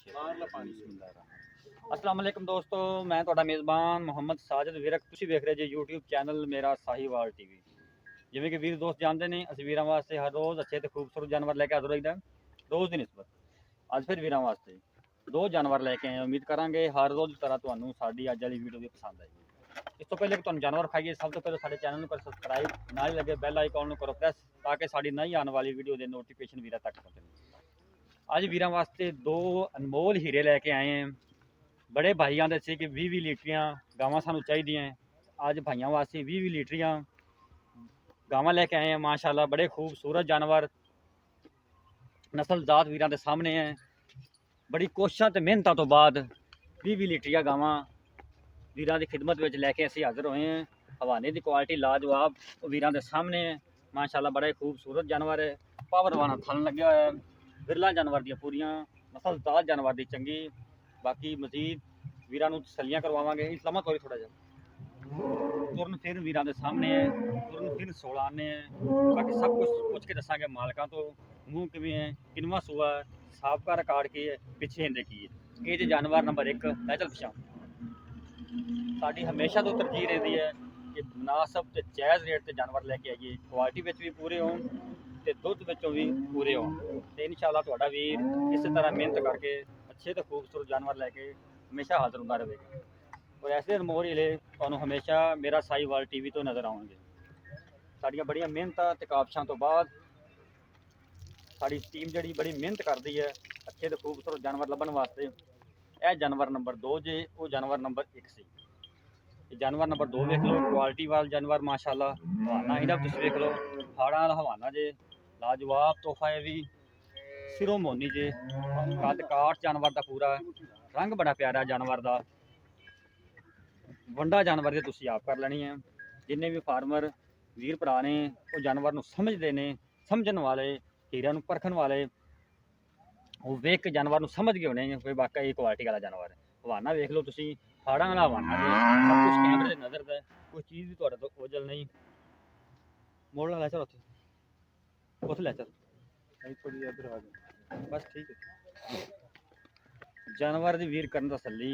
ਪਿੱਛੇ ਅਸਲਾਮ ਵਾਲੇਕਮ ਦੋਸਤੋ, ਮੈਂ ਤੁਹਾਡਾ ਮੇਜ਼ਬਾਨ ਮੁਹੰਮਦ ਸਾਜਦ ਵਿਰਕ। ਤੁਸੀਂ ਵੇਖ ਰਹੇ ਜੀ YouTube ਚੈਨਲ ਮੇਰਾ ਸਾਹੀਵਾਲ ਟੀਵੀ। ਜਿਵੇਂ ਕਿ ਵੀਰ ਦੋਸਤ ਜਾਣਦੇ ਨੇ, ਅਸੀਂ ਵੀਰਾਂ ਵਾਸਤੇ ਹਰ ਰੋਜ਼ ਅੱਛੇ ਤੇ ਖੂਬਸੂਰਤ ਜਾਨਵਰ ਲੈ ਕੇ ਹਾਜ਼ਰ ਹੋਈਦਾ ਰੋਜ਼ ਦੀ ਨਿਸਬਤ। ਅੱਜ ਫਿਰ ਵੀਰਾਂ ਵਾਸਤੇ ਦੋ ਜਾਨਵਰ ਲੈ ਕੇ ਆਏ। ਉਮੀਦ ਕਰਾਂਗੇ ਹਰ ਰੋਜ਼ ਦੀ ਤਰ੍ਹਾਂ ਤੁਹਾਨੂੰ ਸਾਡੀ ਅੱਜ ਵਾਲੀ ਵੀਡੀਓ ਵੀ ਪਸੰਦ ਆਏਗੀ। ਇਸ ਤੋਂ ਪਹਿਲੇ ਕਿ ਤੁਹਾਨੂੰ ਜਾਨਵਰ ਖਾਈਏ, ਸਭ ਤੋਂ ਪਹਿਲਾਂ ਸਾਡੇ ਚੈਨਲ ਨੂੰ ਕਰੋ ਸਬਸਕ੍ਰਾਈਬ, ਨਾਲ ਹੀ ਲੱਗੇ ਬੈਲ ਆਈਕਨ ਨੂੰ ਕਰੋ ਪ੍ਰੈਸ, ਤਾਂ ਕਿ ਸਾਡੀ ਨਈ ਆਉਣ ਵਾਲੀ ਵੀਡੀਓ ਦੇ ਨੋਟੀਫਿਕੇਸ਼ਨ ਵੀਰਾਂ ਤੱਕ ਪਹੁੰਚਣ। ਅੱਜ ਵੀਰਾਂ ਵਾਸਤੇ ਦੋ ਅਨਮੋਲ ਹੀਰੇ ਲੈ ਕੇ ਆਏ ਹਾਂ। बड़े भाई आते थे कि 20-20 लीटरियाँ गावां सानू चाहिए। अज भाइयों वास्ते 20-20 लीटरियाँ गावां लेके आए हैं। माशाल्लाह बड़े खूबसूरत जानवर, नस्ल जात वीरां दे सामने है। बड़ी कोशिशों ते मेहनतों तो बाद 20-20 लीटरियाँ गावां वीरां दी खिदमत विच लैके असीं हाज़र होए हैं। हवाने की क्वालिटी लाजवाब वीरां दे सामने है। माशाल्लाह बड़े खूबसूरत जानवर है। पावरवान थन लग्या होया है। विरला जानवर दी पूरियां, नस्ल जात जानवर दी चंगी। बाकी मजीद वीरां नूं तसल्लियां करवावांगे। इस्लामा थोड़ी थोड़ा जिहा तुरन फिर वीरां दे सामने है, तुरन फिर 16 आने हैं। बाकी सब कुछ पुछ के दसांगे मालकां तो, मूँह किवें है, किनवा सूआ है, साबका रिकॉर्ड की है, पिछे इहदे की है। ये जे जानवर नंबर 1 लै चल पिछां। साडी हमेशा तो तरजीह रहिंदी है कि मुनासब ते जायज़ रेट ते जानवर लैके आइए, क्वालिटी विच भी पूरे होण ते दुध विचों भी पूरे होण। ते इंशाअल्लाह तुहाडा वीर इस तरह मेहनत करके अच्छे तो खूबसूरत जानवर लैके हमेशा हाज़र होंदा रहेगा। और ऐसे अनमोल हीरे तुहानूं हमेशा मेरा साहीवाल टीवी तो नज़र आउणगे। साडियां बड़ियां मेहनतां ते काबशां तो बाद साडी टीम जिहड़ी बड़ी मेहनत करदी है अच्छे तो खूबसूरत जानवर लभण वास्ते। यह जानवर नंबर 2 जे, वो जानवर नंबर 1 सी। जानवर नंबर 2 वेख लो, क्वालिटी वाला जानवर माशाल्लाह। हवाना इहदा तुसीं वेख लो, फाड़ा वाला हवाना जे, लाजवाब तोहफा है भी। सिरों मोनी जे, कद काठ जानवर का पूरा, रंग बड़ा प्यारा जानवर का। वंडा जानवर के तुसीं आप कर लैनी है। जिन्ने भी फार्मर वीर भरा ने वो जानवर नूं समझदे ने, समझण वाले, हीरिਆਂ ਨੂੰ परखण वाले, वो वेख के जानवर नूं समझ गए होने कोई वाकई ये क्वालिटी वाला जानवर है। हवाना वेख लो तुसीं, फाड़ा वाला हवाना जे, सब कुछ कैमरे दे नज़र दा, कोई चीज़ भी तुहाडे तो ओझल नहीं। मोड़ ला चल उत्थे लै चल थोड़ी इधर आ जा, बस ठीक है। जानवर की वीर करन तसल्ली।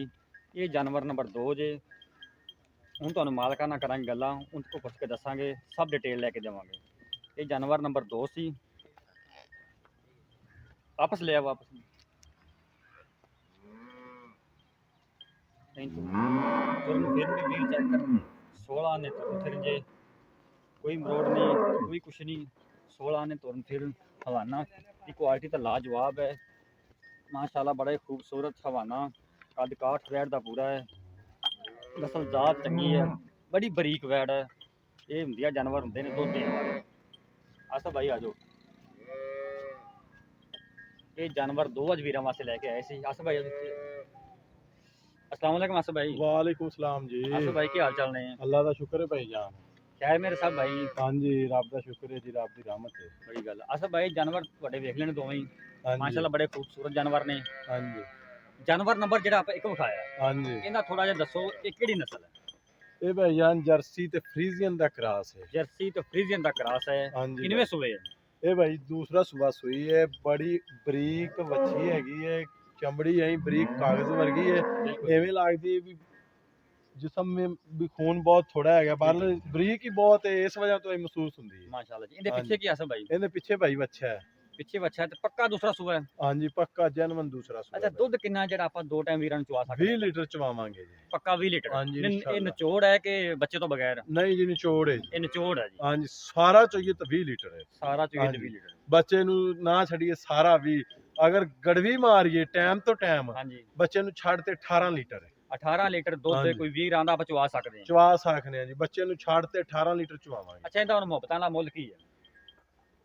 ये जानवर नंबर 2 जे। ਹੁਣ ਤੁਹਾਨੂੰ ਮਾਲਕਾਂ ਨਾਲ ਕਰਾਂਗੇ ਗੱਲਾਂ, ਉਹਨਾਂ ਤੋਂ ਪੁੱਛ ਕੇ ਦੱਸਾਂਗੇ, ਸਭ ਡਿਟੇਲ ਲੈ ਕੇ ਦੇਵਾਂਗੇ। ਇਹ ਜਾਨਵਰ ਨੰਬਰ 2 ਸੀ। ਵਾਪਸ ਲਿਆ ਵਾਪਸ ਨਹੀਂ ਤੁਰਨ ਫਿਰ ਵੀ ਵੀਰ ਚੈੱਕ ਕਰ 16 ਨੇ ਤੁਰਨ ਫਿਰ ਜੇ ਕੋਈ ਮਰੋੜ ਨਹੀਂ, ਕੋਈ ਕੁਛ ਨਹੀਂ। 16 ਨੇ ਤੁਰਨ ਫਿਰ। ਹਵਾਨਾ ਦੀ ਕੁਆਲਿਟੀ ਤਾਂ ਲਾਜਵਾਬ ਹੈ माशाल्लाह। बड़ा ही खूबसूरत हवाना, कद काठ वैड़ का पूरा है। नस्ल जात चंगी है, बड़ी बरीक वैड़ है। ये हुंदियां जानवर होंदे ने दुध देने वाले। आसफ भाई आ जाओ। ये जानवर 2 अज वीरां वास्ते लैके आए सी। आसफ भाई अस्सलाम वालेकुम। आसफ भाई वालेकुम सलाम जी। आसफ भाई की हाल चाल ने? अल्लाह दा शुक्र है भाई जान। खैर मेरे सब भाई? हाँ जी, रब दा शुक्र है जी, रब दी रहमत है। बड़ी गल। आसफ भाई जानवर तुहाडे वेख लेने दोवें ही हाँ जी, माशाल्लाह बड़े खूबसूरत जानवर ने। हाँ जी, जानवर नंबर जिहड़ा आपां एक विखाया, हाँ जी। इहदा थोड़ा जिहा दसो ये किहड़ी नस्ल है? ये भाई जान जर्सी ते फ्रीजियन दा क्रॉस है। जर्सी तो फ्रीजियन का क्रॉस है। हाँ जी किनवे सूबे है? ये भाई दूसरा सुबह सुई है। बड़ी बरीक वच्छी हैगी है, चमड़ी है बरीक कागज वर्गी है। एवें लगदी है भी जिसम में भी खून बहुत थोड़ा है, पर बरीक ही बहुत है, इस वजह तो महसूस होंदी है। माशाल्लाह जी। इहदे हाँ पीछे की आसफ भाई? इहदे पीछे भाई बच्चा है। पिछे बच्चा है तो पक्का दूसरा सूबा है? हाँ जी, पक्का जेनवन दूसरा सुबह। अच्छा, दुध कितना जेड़ा आपां 2 टाइम वीरां नूं चवा सकदे? 20 लीटर चवावांगे जी। पक्का 20 लीटर? हाँ जी, ये इंशाअल्लाह। निचोड़ है कि बच्चे तो बगैर? नहीं जी, निचोड़ है जी। ये निचोड़ है जी। हाँ जी, सारा चाहिए तो 20 लीटर है। सारा चाहिए हाँ तो जी। 20 लीटर। बच्चे नू ना छड़िए सारा भी, अगर गड़वी मारिए टाइम तो टाइम, हाँ जी। बच्चे नू छाड़ते 18 लीटर है। 18 लीटर दुध हाँ दे जी। कोई वीर आंदा आपां चवा सकदे हैं। चवा सकने जी, बच्चे नू छाड़ते 18 लीटर चवावांगे। अच्छा, इहदा हुण मुफ्तां दा मुੱਲ ਕੀ ਹੈ?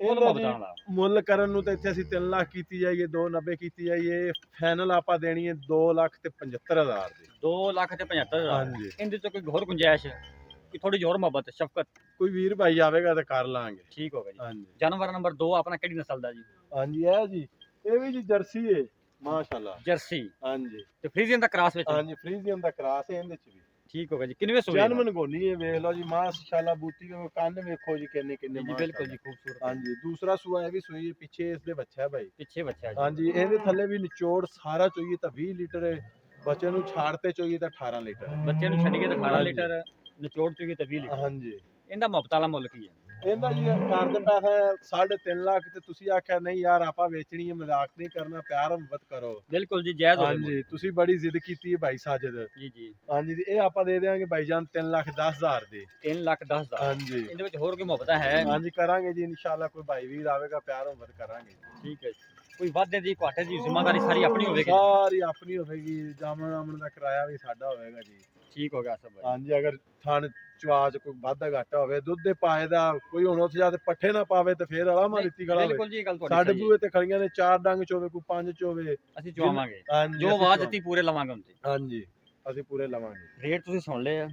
ਮੁੱਲ ਇਹਦਾ ਮੁफ्तां ਦਾ ਜੀ ਮੁੱਲ ਕਰਨ ਨੂੰ ਤਾਂ ਇੱਥੇ ਅਸੀਂ 3 ਲੱਖ ਕੀਤੀ ਜਾਈਏ, 290 ਕੀਤੀ ਜਾਈਏ, ਫਾਈਨਲ ਆਪਾਂ ਦੇਣੀ ਹੈ 2,75,000 ਦੀ। 2 ਲੱਖ ਤੇ 75,000। ਹਾਂਜੀ। ਇਹਦੇ ਚ ਕੋਈ ਹੋਰ ਗੁੰਜਾਇਸ਼, ਕੋਈ ਥੋੜੀ ਜਿਹੀ ਹੋਰ ਮੁਹੱਬਤ ਸ਼ਫਕਤ? ਕੋਈ ਵੀਰ ਭਾਈ ਆਵੇਗਾ ਤਾਂ ਕਰ ਲਾਂਗੇ। ਠੀਕ ਹੋ ਗਿਆ ਜੀ। ਹਾਂਜੀ ਜਾਨਵਰ ਨੰਬਰ 2 ਆਪਣਾ ਕਿਹੜੀ ਨਸਲ ਦਾ ਜੀ? ਹਾਂਜੀ, ਇਹ ਜੀ ਇਹ ਵੀ ਜੀ ਜਰਸੀ ਹੈ ਮਾਸ਼ਾਅੱਲਾ। ਜਰਸੀ ਹਾਂਜੀ ਤੇ ਫਰੀਜ਼ੀਅਨ ਦਾ ਕ੍ਰਾਸ ਵਿੱਚ? ਹਾਂਜੀ, ਫਰੀਜ਼ੀਅਨ ਦਾ ਕਰਾਸ ਹੈ ਇਹਦੇ ਚ ਵੀ। ਠੀਕ ਹੋ ਗਿਆ ਜੀ। ਕਿੰਨਵੇਂ ਸੂਏ ਜਨਮ ਨਗੋਨੀ ਹੈ, ਵੇਖ ਲਓ ਜੀ ਮਾਸ਼ਾਅੱਲਾ ਬੂਟੀ ਦੇ ਕੰਨ ਵੇਖੋ ਜੀ ਕਿੰਨੇ ਕਿੰਨੇ ਜੀ ਬਿਲकुल ਜੀ ਖੂਬਸੂਰਤ। ਹਾਂਜੀ ਦੂਸਰਾ ਸੂਆ ਇਹ ਵੀ ਸੂਈ ਹੈ, ਪਿੱਛੇ ਇਸ ਦੇ ਬੱਚਾ ਹੈ ਭਾਈ। ਪਿੱਛੇ ਬੱਚਾ ਜੀ। ਹਾਂਜੀ ਇਹਦੇ ਥੱਲੇ ਵੀ ਨਿਚੋੜ ਸਾਰਾ ਚੋਈਏ ਤਾਂ 20 ਲੀਟਰ ਹੈ, ਬੱਚੇ ਨੂੰ ਛਾੜ ਤੇ ਚੋਈਏ ਤਾਂ 18 ਲੀਟਰ। ਬੱਚੇ ਨੂੰ ਛੱਡੀਏ ਤਾਂ 18 ਹਾਂਜੀ। ਲੀਟਰ, ਨਿਚੋੜ ਚੁਗੀ ਤਾਂ 20 ਲੀਟਰ। ਹਾਂਜੀ ਇਹਦਾ ਮੁਫਤ ਵਾਲਾ ਮੁੱਲ ਕੀ ਹੈ? ਇਹਦਾ ਜੀ ਘਰ ਦੇ ਪੈਸਾ 3.5 ਲੱਖ ਤੇ ਤੁਸੀਂ ਆਖਿਆ ਨਹੀਂ ਯਾਰ ਆਪਾਂ ਵੇਚਣੀ ਹੈ, ਮਜ਼ਾਕ ਨਹੀਂ ਕਰਨਾ, ਪਿਆਰ ਮੁਹੱਬਤ ਕਰੋ। ਬਿਲकुल ਜੀ ਜਾਇਜ਼ ਹੋਵੇ ਹਾਂਜੀ ਤੁਸੀਂ ਬੜੀ ਜ਼ਿੱਦ ਕੀਤੀ ਹੈ ਭਾਈ ਸਾਜਦ। ਜੀ ਜੀ। ਹਾਂਜੀ ਇਹ ਆਪਾਂ ਦੇ ਦੇਵਾਂਗੇ ਭਾਈਜਾਨ 3,10,000 ਦੀ। 3,10,000। ਹਾਂਜੀ ਇਹਦੇ ਵਿੱਚ ਹੋਰ ਕੋਈ ਮੁਫਤ ਹੈ? ਹਾਂਜੀ ਕਰਾਂਗੇ ਜੀ ਇਨਸ਼ਾਅੱਲਾ, ਕੋਈ ਭਾਈ ਵੀਰ ਆਵੇਗਾ ਪਿਆਰ ਮੁਹੱਬਤ ਕਰਾਂਗੇ। ਠੀਕ ਹੈ ਜੀ। ਕੋਈ ਵਾਧੇ ਦੀ ਘਾਟੇ ਦੀ ਜ਼ਿੰਮੇਵਾਰੀ ਸਾਰੀ ਆਪਣੀ ਹੋਵੇਗੀ? ਸਾਰੀ ਆਪਣੀ ਹੋਵੇਗੀ, ਜਾਮਣ ਆਮਣ ਦਾ ਕਿਰਾਇਆ ਵੀ ਸਾਡਾ ਹੋਵੇਗਾ ਜੀ। ਠੀਕ ਹੋ ਗਿਆ ਸਭ ਭਾਈ। ਹਾਂਜੀ ਅਗਰ ਥਣ ਚਵਾਜ ਕੋਈ ਵਾਧਾ ਘਾਟਾ ਹੋਵੇ, ਦੁੱਧ ਦੇ ਪਾਏ ਦਾ ਕੋਈ ਹੁਣ ਉੱਥੇ ਜਾ ਕੇ ਪੱਠੇ ਨਾ ਪਾਵੇ ਤੇ ਫੇਰ ਅਲਾਮਾ ਦਿੱਤੀ ਖੜਾ ਹੋਵੇ। ਬਿਲकुल ਜੀ ਗੱਲ ਤੁਹਾਡੀ ਸਾਡੇ ਸਹੀ ਬੂਹੇ ਤੇ ਖੜੀਆਂ ਨੇ 4 ਡੰਗ ਚੋਵੇ, ਕੋਈ 5 ਚੋਵੇ, ਅਸੀਂ ਚਵਾਵਾਂਗੇ ਹਾਂਜੀ ਜੋ ਅਸੀਂ ਆਵਾਜ਼ ਦਿੱਤੀ ਪੂਰੇ ਲਵਾਂਗੇ ਹੁੰਦੇ। ਹਾਂਜੀ ਅਸੀਂ ਪੂਰੇ ਲਵਾਂਗੇ। ਰੇਟ ਤੁਸੀਂ ਸੁਣ ਲਏ ਆ।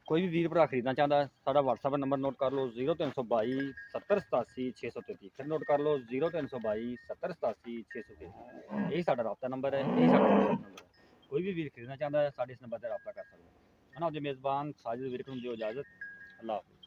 ਕੋਈ ਵੀ ਵੀਰ ਭਰਾ ਖਰੀਦਣਾ ਚਾਹੁੰਦਾ ਸਾਡਾ WhatsApp ਨੰਬਰ ਨੋਟ ਕਰ ਲਓ 0322 70 87 633। ਫਿਰ ਨੋਟ ਕਰ ਲਓ 0322 70 87 633। ਇਹੀ ਸਾਡਾ ਰਾਬਤਾ ਨੰਬਰ ਹੈ, ਇਹੀ ਸਾਡਾ WhatsApp ਨੰਬਰ ਹੈ। ਕੋਈ ਵੀ ਵੀਰ ਖਰੀਦਣਾ ਚਾਹੁੰਦਾ ਹੈ ਸਾਡੇ ਇਸ ਨੰਬਰ ਤੇ ਰਾਬਤਾ ਕਰ ਸਕਦਾ ਹੈ। ਹਨਾ। ਉਹਦੇ ਮੇਜ਼ਬਾਨ ਸਾਜਿਦ ਵੀਰ ਨੂੰ ਦਿਓ ਇਜਾਜ਼ਤ। ਅੱਲਾਹ ਹਾਫਿਜ਼।